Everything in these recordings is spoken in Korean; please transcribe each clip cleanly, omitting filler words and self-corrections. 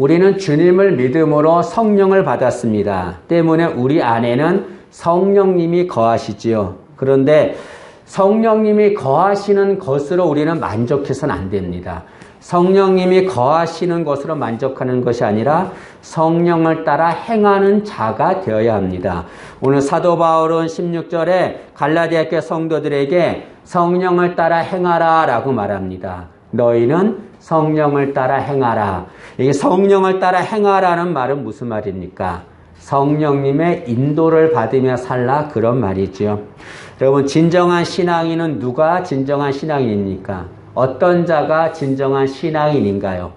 우리는 주님을 믿음으로 성령을 받았습니다. 때문에 우리 안에는 성령님이 거하시지요. 그런데 성령님이 거하시는 것으로 우리는 만족해서는 안 됩니다. 성령님이 거하시는 것으로 만족하는 것이 아니라 성령을 따라 행하는 자가 되어야 합니다. 오늘 사도 바울은 16절에 갈라디아 교회 성도들에게 성령을 따라 행하라 라고 말합니다. 너희는 성령을 따라 행하라. 이게 성령을 따라 행하라는 말은 무슨 말입니까? 성령님의 인도를 받으며 살라 그런 말이죠. 여러분, 진정한 신앙인은 누가 진정한 신앙인입니까? 어떤 자가 진정한 신앙인인가요?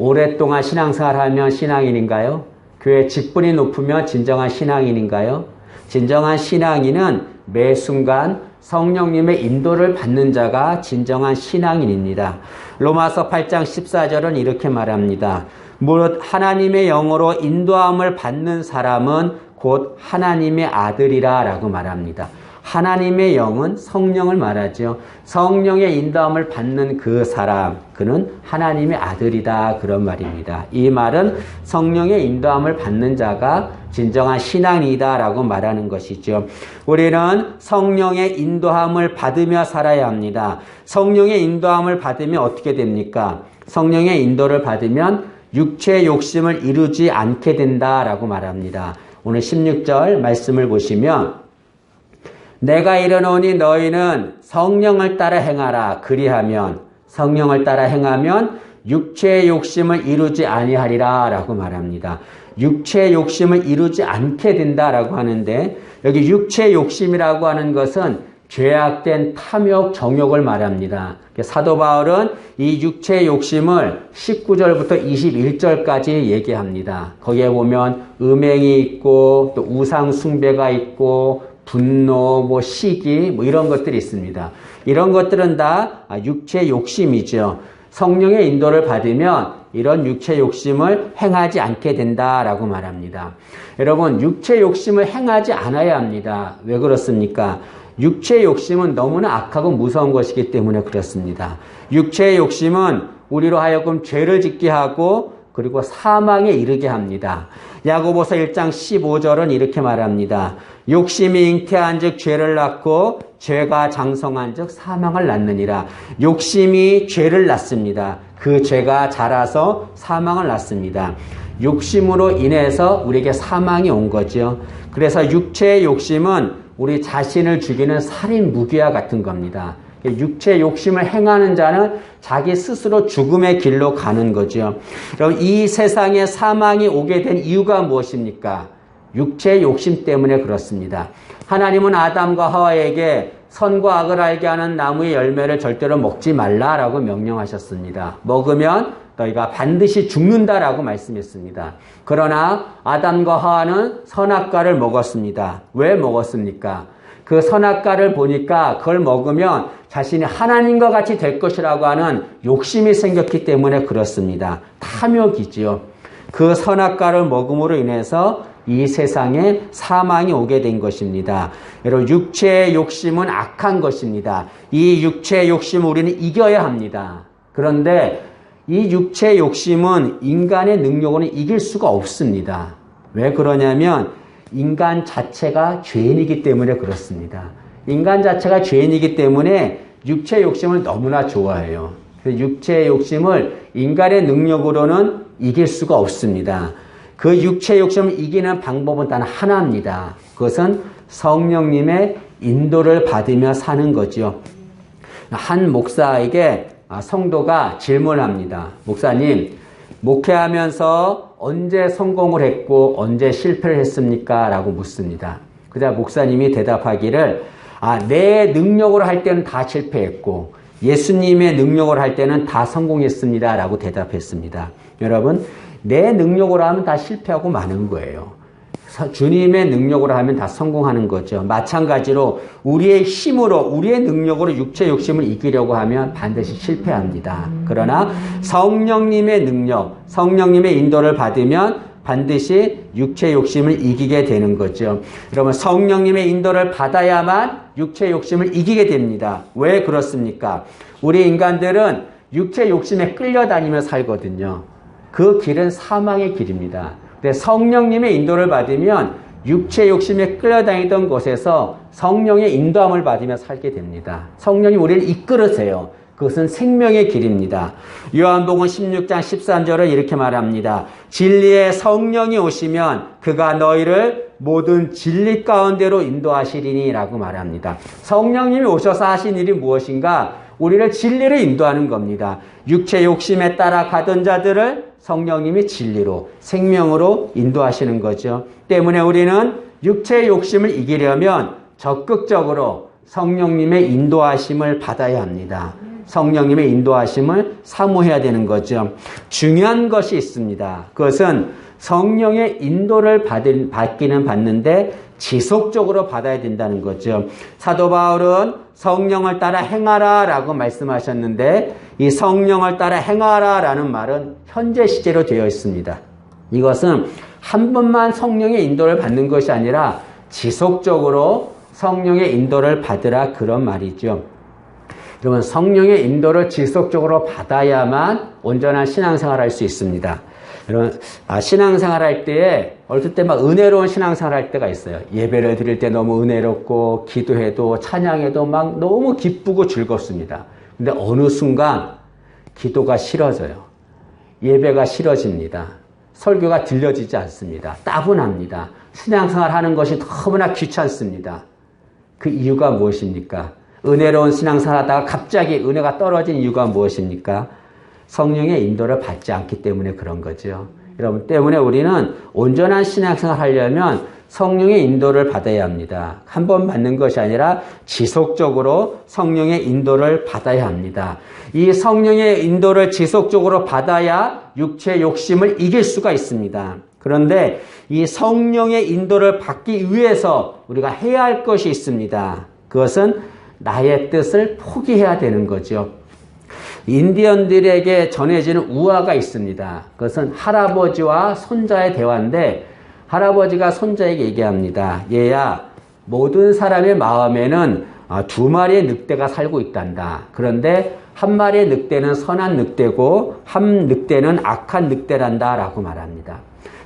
오랫동안 신앙생활하면 신앙인인가요? 교회 직분이 높으면 진정한 신앙인인가요? 진정한 신앙인은 매 순간 성령님의 인도를 받는 자가 진정한 신앙인입니다. 로마서 8장 14절은 이렇게 말합니다. 무릇 하나님의 영으로 인도함을 받는 사람은 곧 하나님의 아들이라 라고 말합니다. 하나님의 영은 성령을 말하죠. 성령의 인도함을 받는 그 사람, 그는 하나님의 아들이다 그런 말입니다. 이 말은 성령의 인도함을 받는 자가 진정한 신앙이다 라고 말하는 것이죠. 우리는 성령의 인도함을 받으며 살아야 합니다. 성령의 인도함을 받으면 어떻게 됩니까? 성령의 인도를 받으면 육체의 욕심을 이루지 않게 된다라고 말합니다. 오늘 16절 말씀을 보시면 내가 이르노니 너희는 성령을 따라 행하라. 그리하면 성령을 따라 행하면 육체의 욕심을 이루지 아니하리라 라고 말합니다. 육체의 욕심을 이루지 않게 된다라고 하는데 여기 육체의 욕심이라고 하는 것은 죄악된 탐욕, 정욕을 말합니다. 사도 바울은 이 육체의 욕심을 19절부터 21절까지 얘기합니다. 거기에 보면 음행이 있고 또 우상 숭배가 있고 분노, 시기, 이런 것들이 있습니다. 이런 것들은 다 육체의 욕심이죠. 성령의 인도를 받으면 이런 육체의 욕심을 행하지 않게 된다라고 말합니다. 여러분, 육체의 욕심을 행하지 않아야 합니다. 왜 그렇습니까? 육체의 욕심은 너무나 악하고 무서운 것이기 때문에 그렇습니다. 육체의 욕심은 우리로 하여금 죄를 짓게 하고 그리고 사망에 이르게 합니다. 야고보서 1장 15절은 이렇게 말합니다. 욕심이 잉태한 즉 죄를 낳고 죄가 장성한 즉 사망을 낳느니라. 욕심이 죄를 낳습니다. 그 죄가 자라서 사망을 낳습니다. 욕심으로 인해서 우리에게 사망이 온 거죠. 그래서 육체의 욕심은 우리 자신을 죽이는 살인 무기와 같은 겁니다. 육체의 욕심을 행하는 자는 자기 스스로 죽음의 길로 가는 거죠. 여러분, 이 세상에 사망이 오게 된 이유가 무엇입니까? 육체의 욕심 때문에 그렇습니다. 하나님은 아담과 하와에게 선과 악을 알게 하는 나무의 열매를 절대로 먹지 말라라고 명령하셨습니다. 먹으면 너희가 반드시 죽는다라고 말씀했습니다. 그러나 아담과 하와는 선악과를 먹었습니다. 왜 먹었습니까? 그 선악과를 보니까 그걸 먹으면 자신이 하나님과 같이 될 것이라고 하는 욕심이 생겼기 때문에 그렇습니다. 탐욕이지요. 그 선악과를 먹음으로 인해서 이 세상에 사망이 오게 된 것입니다. 여러분, 육체의 욕심은 악한 것입니다. 이 육체의 욕심을 우리는 이겨야 합니다. 그런데 이 육체의 욕심은 인간의 능력으로는 이길 수가 없습니다. 왜 그러냐면 인간 자체가 죄인이기 때문에 그렇습니다. 인간 자체가 죄인이기 때문에 육체의 욕심을 너무나 좋아해요. 육체의 욕심을 인간의 능력으로는 이길 수가 없습니다. 그 육체의 욕심을 이기는 방법은 단 하나입니다. 그것은 성령님의 인도를 받으며 사는 거죠. 한 목사에게 성도가 질문합니다. 목사님, 목회하면서 언제 성공을 했고 언제 실패를 했습니까? 라고 묻습니다. 그러자 목사님이 대답하기를 내 능력으로 할 때는 다 실패했고 예수님의 능력으로 할 때는 다 성공했습니다. 라고 대답했습니다. 여러분, 내 능력으로 하면 다 실패하고 마는 거예요. 주님의 능력으로 하면 다 성공하는 거죠. 마찬가지로 우리의 힘으로, 우리의 능력으로 육체 욕심을 이기려고 하면 반드시 실패합니다. 그러나 성령님의 능력, 성령님의 인도를 받으면 반드시 육체 욕심을 이기게 되는 거죠. 여러분, 성령님의 인도를 받아야만 육체 욕심을 이기게 됩니다. 왜 그렇습니까? 우리 인간들은 육체 욕심에 끌려다니며 살거든요. 그 길은 사망의 길입니다. 근데 성령님의 인도를 받으면 육체 욕심에 끌려다니던 곳에서 성령의 인도함을 받으며 살게 됩니다. 성령이 우리를 이끌으세요. 그것은 생명의 길입니다. 요한복음 16장 13절은 이렇게 말합니다. 진리의 성령이 오시면 그가 너희를 모든 진리 가운데로 인도하시리니 라고 말합니다. 성령님이 오셔서 하신 일이 무엇인가? 우리를 진리로 인도하는 겁니다. 육체 욕심에 따라 가던 자들을 성령님이 진리로, 생명으로 인도하시는 거죠. 때문에 우리는 육체의 욕심을 이기려면 적극적으로 성령님의 인도하심을 받아야 합니다. 성령님의 인도하심을 사모해야 되는 거죠. 중요한 것이 있습니다. 그것은 성령의 인도를 받기는 받는데 지속적으로 받아야 된다는 거죠. 사도 바울은 성령을 따라 행하라 라고 말씀하셨는데 이 성령을 따라 행하라 라는 말은 현재 시제로 되어 있습니다. 이것은 한 번만 성령의 인도를 받는 것이 아니라 지속적으로 성령의 인도를 받으라 그런 말이죠. 여러분, 성령의 인도를 지속적으로 받아야만 온전한 신앙생활을 할 수 있습니다. 여러분, 신앙생활 할 때에 어릴 때 막 은혜로운 신앙생활 할 때가 있어요. 예배를 드릴 때 너무 은혜롭고 기도해도 찬양해도 막 너무 기쁘고 즐겁습니다. 근데 어느 순간 기도가 싫어져요. 예배가 싫어집니다. 설교가 들려지지 않습니다. 따분합니다. 신앙생활 하는 것이 너무나 귀찮습니다. 그 이유가 무엇입니까? 은혜로운 신앙생활 하다가 갑자기 은혜가 떨어진 이유가 무엇입니까? 성령의 인도를 받지 않기 때문에 그런 거죠. 여러분, 때문에 우리는 온전한 신앙생활 하려면 성령의 인도를 받아야 합니다. 한 번 받는 것이 아니라 지속적으로 성령의 인도를 받아야 합니다. 이 성령의 인도를 지속적으로 받아야 육체의 욕심을 이길 수가 있습니다. 그런데 이 성령의 인도를 받기 위해서 우리가 해야 할 것이 있습니다. 그것은 나의 뜻을 포기해야 되는 거죠. 인디언들에게 전해지는 우화가 있습니다. 그것은 할아버지와 손자의 대화인데 할아버지가 손자에게 얘기합니다. 얘야, 모든 사람의 마음에는 두 마리의 늑대가 살고 있단다. 그런데 한 마리의 늑대는 선한 늑대고 한 늑대는 악한 늑대란다 라고 말합니다.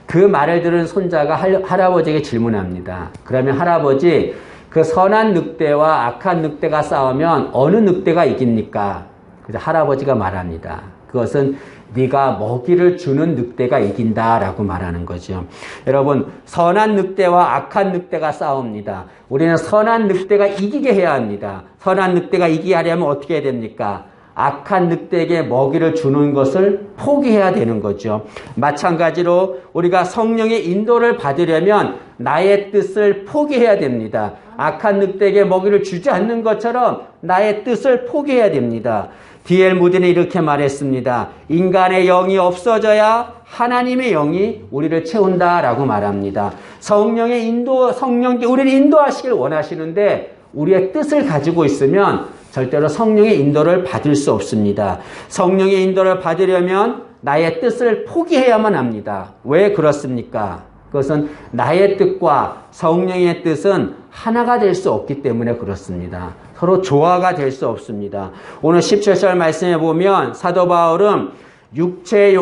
그 말을 들은 손자가 할아버지에게 질문합니다. 그러면 할아버지, 그 선한 늑대와 악한 늑대가 싸우면 어느 늑대가 이깁니까? 그래서 할아버지가 말합니다. 그것은 네가 먹이를 주는 늑대가 이긴다라고 말하는 거죠. 여러분, 선한 늑대와 악한 늑대가 싸웁니다. 우리는 선한 늑대가 이기게 해야 합니다. 선한 늑대가 이기게 하려면 어떻게 해야 됩니까? 악한 늑대에게 먹이를 주는 것을 포기해야 되는 거죠. 마찬가지로 우리가 성령의 인도를 받으려면 나의 뜻을 포기해야 됩니다. 악한 늑대에게 먹이를 주지 않는 것처럼 나의 뜻을 포기해야 됩니다. D.L. 무디는 이렇게 말했습니다. 인간의 영이 없어져야 하나님의 영이 우리를 채운다라고 말합니다. 성령의 인도, 성령께 우리를 인도하시길 원하시는데 우리의 뜻을 가지고 있으면 절대로 성령의 인도를 받을 수 없습니다. 성령의 인도를 받으려면 나의 뜻을 포기해야만 합니다. 왜 그렇습니까? 그것은 나의 뜻과 성령의 뜻은 하나가 될 수 없기 때문에 그렇습니다. 서로 조화가 될 수 없습니다. 오늘 17절 말씀해 보면 사도 바울은 육체의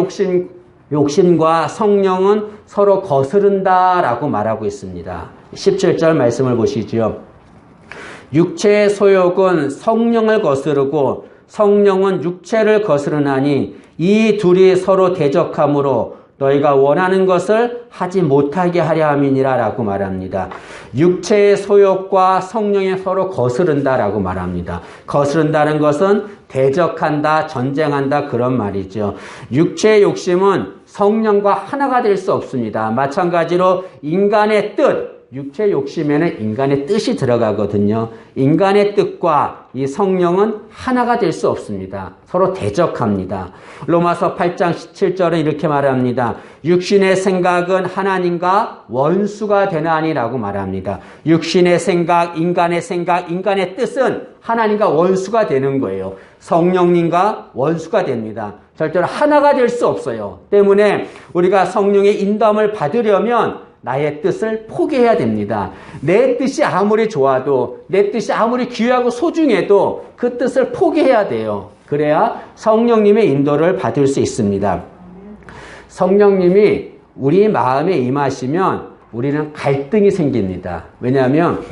욕심과 성령은 서로 거스른다라고 말하고 있습니다. 17절 말씀을 보시죠. 육체의 소욕은 성령을 거스르고 성령은 육체를 거스르나니 이 둘이 서로 대적하므로 너희가 원하는 것을 하지 못하게 하려 함이니라 라고 말합니다. 육체의 소욕과 성령이 서로 거스른다라고 말합니다. 거스른다는 것은 대적한다, 전쟁한다 그런 말이죠. 육체의 욕심은 성령과 하나가 될 수 없습니다. 마찬가지로 인간의 뜻, 육체 욕심에는 인간의 뜻이 들어가거든요. 인간의 뜻과 이 성령은 하나가 될 수 없습니다. 서로 대적합니다. 로마서 8장 17절은 이렇게 말합니다. 육신의 생각은 하나님과 원수가 되나니라고 말합니다. 육신의 생각, 인간의 뜻은 하나님과 원수가 되는 거예요. 성령님과 원수가 됩니다. 절대로 하나가 될 수 없어요. 때문에 우리가 성령의 인도함을 받으려면 나의 뜻을 포기해야 됩니다. 내 뜻이 아무리 좋아도, 내 뜻이 아무리 귀하고 소중해도 그 뜻을 포기해야 돼요. 그래야 성령님의 인도를 받을 수 있습니다. 성령님이 우리 마음에 임하시면 우리는 갈등이 생깁니다. 왜냐하면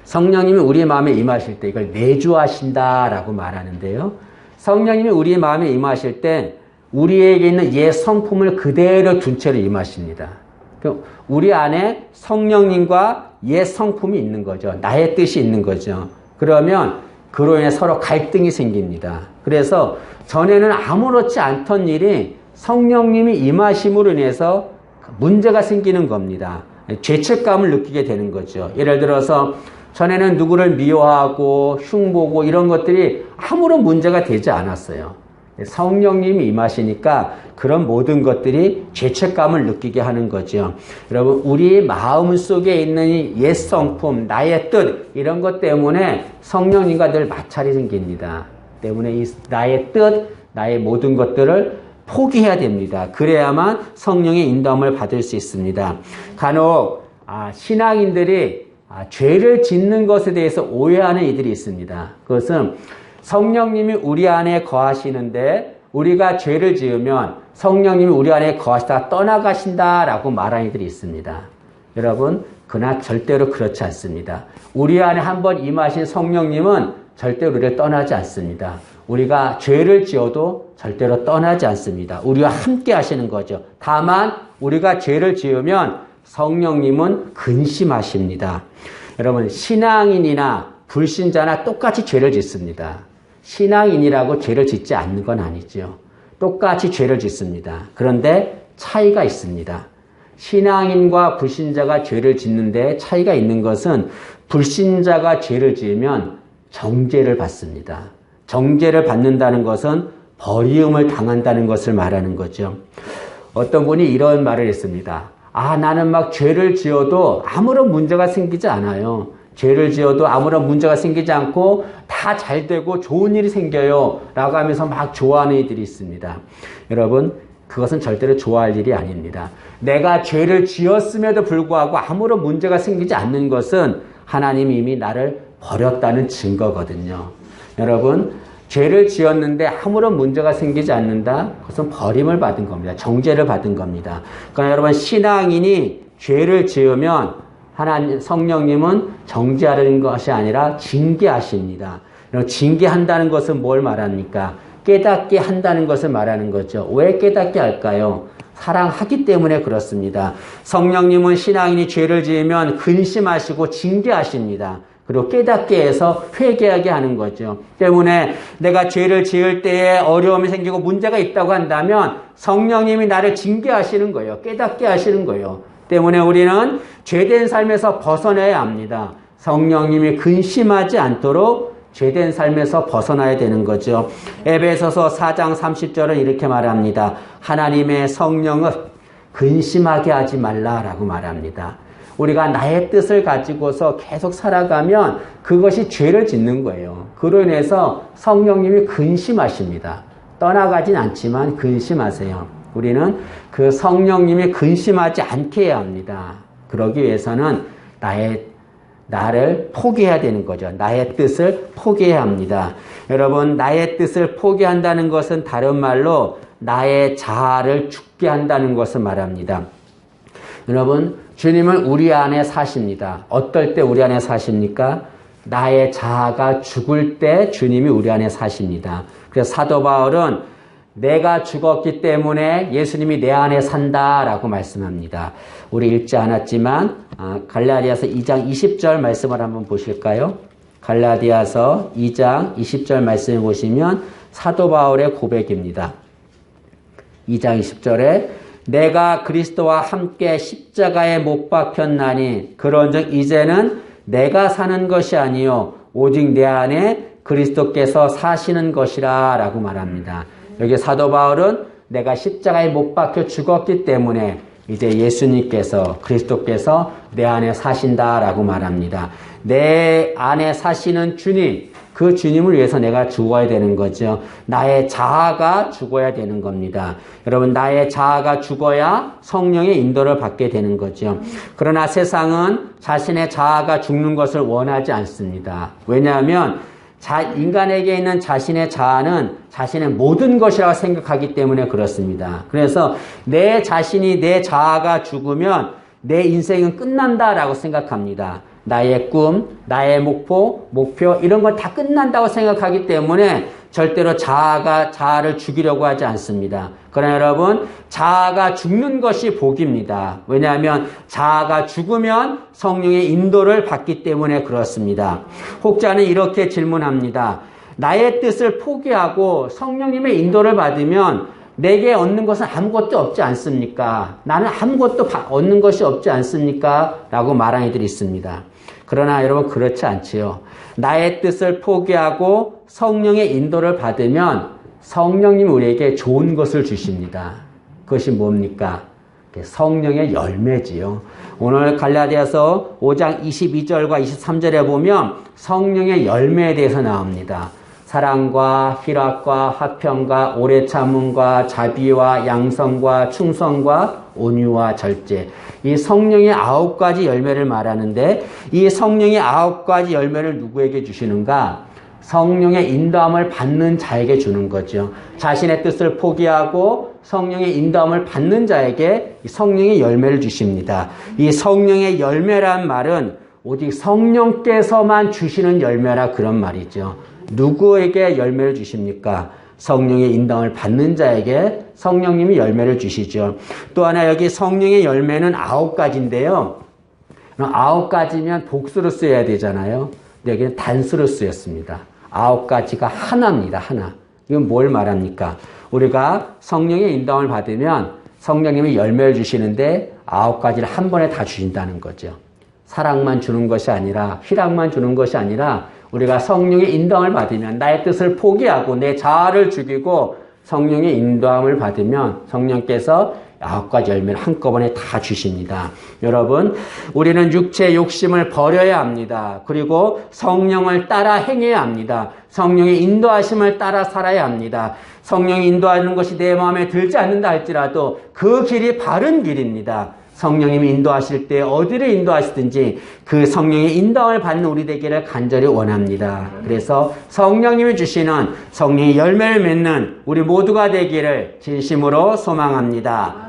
성령님이 우리 마음에 임하실 때 이걸 내주하신다라고 말하는데요. 성령님이 우리 마음에 임하실 때 우리에게 있는 옛 성품을 그대로 둔 채로 임하십니다. 우리 안에 성령님과 옛 성품이 있는 거죠. 나의 뜻이 있는 거죠. 그러면 그로 인해 서로 갈등이 생깁니다. 그래서 전에는 아무렇지 않던 일이 성령님이 임하심으로 인해서 문제가 생기는 겁니다. 죄책감을 느끼게 되는 거죠. 예를 들어서 전에는 누구를 미워하고 흉보고 이런 것들이 아무런 문제가 되지 않았어요. 성령님이 임하시니까 그런 모든 것들이 죄책감을 느끼게 하는 거죠. 여러분, 우리 마음 속에 있는 이 옛 성품, 나의 뜻 이런 것 때문에 성령님과 늘 마찰이 생깁니다. 때문에 이 나의 뜻, 나의 모든 것들을 포기해야 됩니다. 그래야만 성령의 인도함을 받을 수 있습니다. 간혹 신앙인들이 죄를 짓는 것에 대해서 오해하는 이들이 있습니다. 그것은 성령님이 우리 안에 거하시는데 우리가 죄를 지으면 성령님이 우리 안에 거하시다가 떠나가신다라고 말하는 이들이 있습니다. 여러분, 그러나 절대로 그렇지 않습니다. 우리 안에 한번 임하신 성령님은 절대로 우리를 떠나지 않습니다. 우리가 죄를 지어도 절대로 떠나지 않습니다. 우리와 함께 하시는 거죠. 다만 우리가 죄를 지으면 성령님은 근심하십니다. 여러분, 신앙인이나 불신자나 똑같이 죄를 짓습니다. 신앙인이라고 죄를 짓지 않는 건 아니죠. 똑같이 죄를 짓습니다. 그런데 차이가 있습니다. 신앙인과 불신자가 죄를 짓는데 차이가 있는 것은 불신자가 죄를 지으면 정죄를 받습니다. 정죄를 받는다는 것은 버리움을 당한다는 것을 말하는 거죠. 어떤 분이 이런 말을 했습니다. 나는 막 죄를 지어도 아무런 문제가 생기지 않아요. 죄를 지어도 아무런 문제가 생기지 않고 다 잘 되고 좋은 일이 생겨요 라고 하면서 막 좋아하는 이들이 있습니다. 여러분, 그것은 절대로 좋아할 일이 아닙니다. 내가 죄를 지었음에도 불구하고 아무런 문제가 생기지 않는 것은 하나님이 이미 나를 버렸다는 증거거든요. 여러분, 죄를 지었는데 아무런 문제가 생기지 않는다? 그것은 버림을 받은 겁니다. 정죄를 받은 겁니다. 그러니까 여러분, 신앙인이 죄를 지으면 하나님, 성령님은 정죄하는 것이 아니라 징계하십니다. 징계한다는 것은 뭘 말합니까? 깨닫게 한다는 것을 말하는 거죠. 왜 깨닫게 할까요? 사랑하기 때문에 그렇습니다. 성령님은 신앙인이 죄를 지으면 근심하시고 징계하십니다. 그리고 깨닫게 해서 회개하게 하는 거죠. 때문에 내가 죄를 지을 때에 어려움이 생기고 문제가 있다고 한다면 성령님이 나를 징계하시는 거예요. 깨닫게 하시는 거예요. 때문에 우리는 죄된 삶에서 벗어나야 합니다. 성령님이 근심하지 않도록 죄된 삶에서 벗어나야 되는 거죠. 에베소서 4장 30절은 이렇게 말합니다. 하나님의 성령을 근심하게 하지 말라라고 말합니다. 우리가 나의 뜻을 가지고서 계속 살아가면 그것이 죄를 짓는 거예요. 그로 인해서 성령님이 근심하십니다. 떠나가진 않지만 근심하세요. 우리는 그 성령님이 근심하지 않게 해야 합니다. 그러기 위해서는 나를 포기해야 되는 거죠. 나의 뜻을 포기해야 합니다. 여러분, 나의 뜻을 포기한다는 것은 다른 말로 나의 자아를 죽게 한다는 것을 말합니다. 여러분, 주님은 우리 안에 사십니다. 어떨 때 우리 안에 사십니까? 나의 자아가 죽을 때 주님이 우리 안에 사십니다. 그래서 사도 바울은 내가 죽었기 때문에 예수님이 내 안에 산다라고 말씀합니다. 우리 읽지 않았지만 갈라디아서 2장 20절 말씀을 한번 보실까요? 갈라디아서 2장 20절 말씀을 보시면 사도 바울의 고백입니다. 2장 20절에 내가 그리스도와 함께 십자가에 못 박혔나니 그런즉 이제는 내가 사는 것이 아니요 오직 내 안에 그리스도께서 사시는 것이라 라고 말합니다. 여기 사도 바울은 내가 십자가에 못 박혀 죽었기 때문에 이제 예수님께서 그리스도께서 내 안에 사신다라고 말합니다. 내 안에 사시는 주님, 그 주님을 위해서 내가 죽어야 되는 거죠. 나의 자아가 죽어야 되는 겁니다. 여러분, 나의 자아가 죽어야 성령의 인도를 받게 되는 거죠. 그러나 세상은 자신의 자아가 죽는 것을 원하지 않습니다. 왜냐하면 인간에게 있는 자신의 자아는 자신의 모든 것이라고 생각하기 때문에 그렇습니다. 그래서 내 자신이 내 자아가 죽으면 내 인생은 끝난다라고 생각합니다. 나의 꿈, 나의 목표 이런 건 다 끝난다고 생각하기 때문에 절대로 자아를 죽이려고 하지 않습니다. 그러나 여러분, 자아가 죽는 것이 복입니다. 왜냐하면 자아가 죽으면 성령의 인도를 받기 때문에 그렇습니다. 혹자는 이렇게 질문합니다. 나의 뜻을 포기하고 성령님의 인도를 받으면 내게 얻는 것은 아무것도 없지 않습니까? 나는 아무것도 얻는 것이 없지 않습니까? 라고 말하는 이들이 있습니다. 그러나 여러분, 그렇지 않지요. 나의 뜻을 포기하고 성령의 인도를 받으면 성령님이 우리에게 좋은 것을 주십니다. 그것이 뭡니까? 성령의 열매지요. 오늘 갈라디아서 5장 22절과 23절에 보면 성령의 열매에 대해서 나옵니다. 사랑과 희락과 화평과 오래 참음과 자비와 양성과 충성과 온유와 절제. 이 성령의 9가지 열매를 말하는데 이 성령의 9가지 열매를 누구에게 주시는가? 성령의 인도함을 받는 자에게 주는 거죠. 자신의 뜻을 포기하고 성령의 인도함을 받는 자에게 성령의 열매를 주십니다. 이 성령의 열매란 말은 오직 성령께서만 주시는 열매라 그런 말이죠. 누구에게 열매를 주십니까? 성령의 인도함을 받는 자에게 성령님이 열매를 주시죠. 또 하나 여기 성령의 열매는 9가지인데요. 9가지면 복수로 쓰여야 되잖아요. 근데 여기는 단수로 쓰였습니다. 9가지가 하나입니다. 하나. 이건 뭘 말합니까? 우리가 성령의 인도함을 받으면 성령님이 열매를 주시는데 9가지를 한 번에 다 주신다는 거죠. 사랑만 주는 것이 아니라 희락만 주는 것이 아니라 우리가 성령의 인도함을 받으면 나의 뜻을 포기하고 내 자아를 죽이고 성령의 인도함을 받으면 성령께서 9가지 열매를 한꺼번에 다 주십니다. 여러분, 우리는 육체의 욕심을 버려야 합니다. 그리고 성령을 따라 행해야 합니다. 성령의 인도하심을 따라 살아야 합니다. 성령이 인도하는 것이 내 마음에 들지 않는다 할지라도 그 길이 바른 길입니다. 성령님이 인도하실 때 어디를 인도하시든지 그 성령의 인도함을 받는 우리 되기를 간절히 원합니다. 그래서 성령님이 주시는 성령의 열매를 맺는 우리 모두가 되기를 진심으로 소망합니다.